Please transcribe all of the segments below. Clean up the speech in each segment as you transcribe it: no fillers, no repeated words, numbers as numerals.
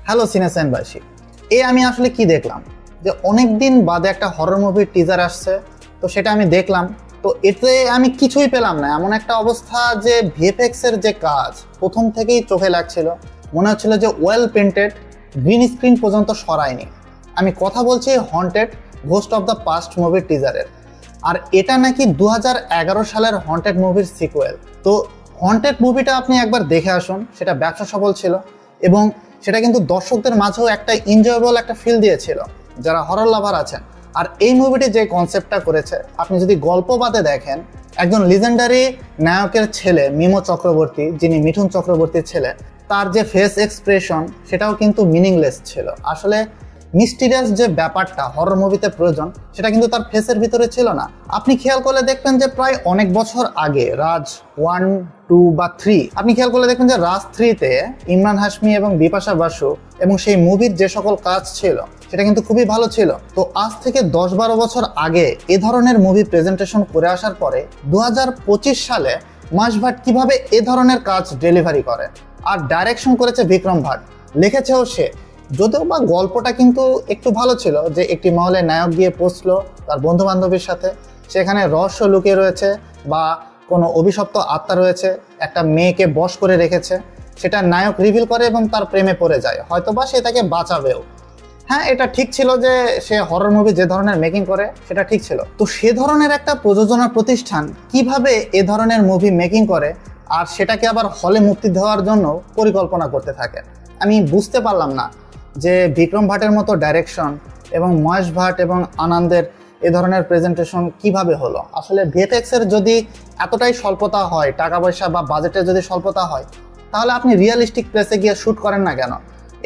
Hello সিনেসেনবাসী, আমি আসলে কি দেখলাম যে অনেক দিন বাদে একটা হরর মুভির টিজার আসছে। তো সেটা আমি দেখলাম। তো এতে আমি কিছুই পেলাম না, এমন একটা অবস্থা যে ভিএফএক্স এর যে কাজ প্রথম থেকেই চোখে লাগছিল, মনে হচ্ছিল যে ওয়েল পেন্টেড, গ্রিন স্ক্রিন পর্যন্ত সরায়নি। আমি কথা বলছি haunted ghost of the past মুভির টিজারের। আর এটা নাকি 2011 সালের হন্টেড মুভির সিকুয়েল। তো হন্টেড মুভিটা আপনি একবার দেখে আসুন, সেটা ব্যবসা সফল ছিল এবং সেটা কিন্তু দর্শকদের মাঝেও একটা এনজয়েবল একটা ফিল দিয়েছিল যারা হরর লাভার আছেন। আর এই মুভিটি যে কনসেপ্টটা করেছে, আপনি যদি গল্প বাদে দেখেন, একজন লিজেন্ডারি নায়কের ছেলে মিমো চক্রবর্তী, যিনি মিঠুন চক্রবর্তীর ছেলে, তার যে ফেস এক্সপ্রেশন সেটাও কিন্তু মিনিংলেস ছিল। আসলে মিস্টিরিয়াস যে ব্যাপারটা হরর মুভিতে প্রয়োজন, সেটা কিন্তু তার ফেসের ভিতরে ছিল না। আপনি খেয়াল করলে দেখবেন যে প্রায় অনেক বছর আগে রাজ 1, 2 বা 3, আপনি খেয়াল করলে দেখবেন যে রাজ 3-তে ইমরান হাশমি এবং বিপাশা বাসু এবং সেই মুভির যে সকল কাজ ছিল সেটা কিন্তু খুবই ভালো ছিল। তো আজ থেকে 10-12 বছর আগে এ ধরনের মুভি প্রেজেন্টেশন করে আসার পরে 2025 সালে মাস ভাট কিভাবে এ ধরনের কাজ ডেলিভারি করে। আর ডাইরেকশন করেছে বিক্রম ভাট, লিখেছেও সে। যদিও বা গল্পটা কিন্তু একটু ভালো ছিল, যে একটি মহলে নায়ক গিয়ে পৌঁছলো তার বন্ধু বান্ধবীর সাথে, সেখানে রহস্য লুকিয়ে রয়েছে বা কোনো অভিশপ্ত আত্মা রয়েছে, একটা মেয়েকে বশ করে রেখেছে, সেটা নায়ক রিভিল করে এবং তার প্রেমে পড়ে যায়, হয়তোবা সে তাকে বাঁচাবেও। হ্যাঁ, এটা ঠিক ছিল যে সে হরর মুভি যে ধরনের মেকিং করে সেটা ঠিক ছিল। তো সে ধরনের একটা প্রযোজনা প্রতিষ্ঠান কিভাবে এ ধরনের মুভি মেকিং করে আর সেটাকে আবার হলে মুক্তি দেওয়ার জন্য পরিকল্পনা করতে থাকে, আমি বুঝতে পারলাম না যে বিক্রম ভাটের মতো ডাইরেকশন এবং মহেশ ভাট এবং আনন্দের এ ধরনের প্রেজেন্টেশন কিভাবে হলো। আসলে ভিএফএক্স এর যদি এতটাই স্বল্পতা হয়, টাকা পয়সা বা বাজেটের যদি স্বল্পতা হয়, তাহলে আপনি রিয়েলিস্টিক প্লেসে গিয়ে শ্যুট করেন না কেন?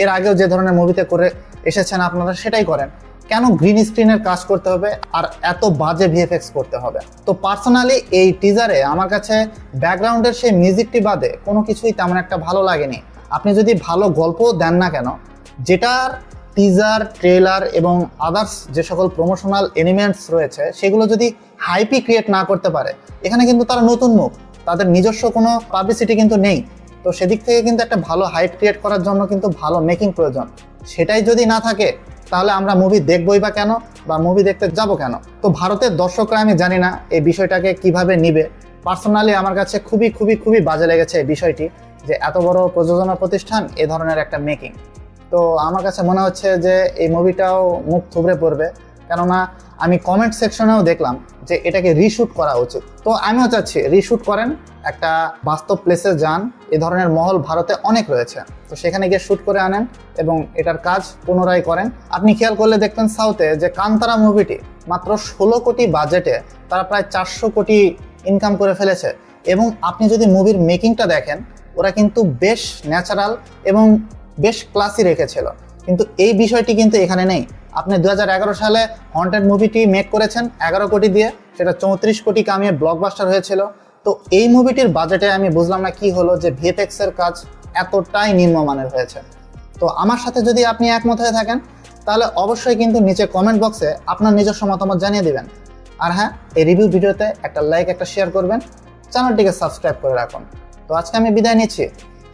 এর আগেও যে ধরনের মুভিতে করে এসেছেন আপনারা সেটাই করেন। কেন গ্রিন স্ক্রিনের কাজ করতে হবে আর এত বাজে ভিএফএক্স করতে হবে? তো পার্সোনালি এই টিজারে আমার কাছে ব্যাকগ্রাউন্ডের সেই মিউজিকটি বাদে কোনো কিছুই তেমন একটা ভালো লাগেনি। আপনি যদি ভালো গল্পও দেন না কেন, যেটার টিজার, ট্রেলার এবং আদার্স যে সকল প্রমোশনাল এলিমেন্টস রয়েছে সেগুলো যদি হাইপি ক্রিয়েট না করতে পারে, এখানে কিন্তু তারা নতুন মুখ, তাদের নিজস্ব কোনো পাবলিসিটি কিন্তু নেই। তো সেদিক থেকে কিন্তু একটা ভালো হাইপ ক্রিয়েট করার জন্য কিন্তু ভালো মেকিং প্রয়োজন। সেটাই যদি না থাকে তাহলে আমরা মুভি দেখবই বা কেন, বা মুভি দেখতে যাব কেন? তো ভারতের দর্শকরা আমি জানি না এই বিষয়টাকে কিভাবে নিবে। পার্সোনালি আমার কাছে খুবই খুবই খুবই বাজে লেগেছে এই বিষয়টি, যে এত বড় প্রযোজনা প্রতিষ্ঠান এ ধরনের একটা মেকিং। তো আমার কাছে মনে হচ্ছে যে এই মুভিটাও মুখ থুবড়ে পড়বে, কেননা আমি কমেন্ট সেকশনেও দেখলাম যে এটাকে রিশুট করা উচিত। তো আমিও চাচ্ছি রিশুট করেন, একটা বাস্তব প্লেসে যান, এ ধরনের মহল ভারতে অনেক রয়েছে, তো সেখানে গিয়ে শ্যুট করে আনেন এবং এটার কাজ পুনরায় করেন। আপনি খেয়াল করলে দেখবেন সাউথে যে কান্তারা মুভিটি মাত্র 16 কোটি বাজেটে তারা প্রায় 400 কোটি ইনকাম করে ফেলেছে। এবং আপনি যদি মুভির মেকিংটা দেখেন, ওরা কিন্তু বেশ ন্যাচারাল এবং বেশ ক্লাসি রেখেছিল, কিন্তু এই বিষয়টি কিন্তু এখানে নেই। আপনি 2011 সালে হন্টেড মুভিটি মেক করেছেন 11 কোটি দিয়ে, সেটা 34 কোটি কামিয়ে ব্লকবাস্টার হয়েছিল। তো এই মুভিটির বাজেটে আমি বুঝলাম না কি হলো যে ভিএফএক্স এর কাজ এতটাই নিম্নমানের হয়েছে। তো আমার সাথে যদি আপনি একমত হয়ে থাকেন, তাহলে অবশ্যই কিন্তু নিচে কমেন্ট বক্সে আপনার নিজস্ব মতামত জানিয়ে দিবেন। আর হ্যাঁ, এই রিভিউ ভিডিওতে একটা লাইক, একটা শেয়ার করবেন, চ্যানেলটিকে সাবস্ক্রাইব করে রাখুন। তো আজকে আমি বিদায় নিচ্ছি,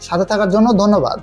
সাথে থাকার জন্য ধন্যবাদ।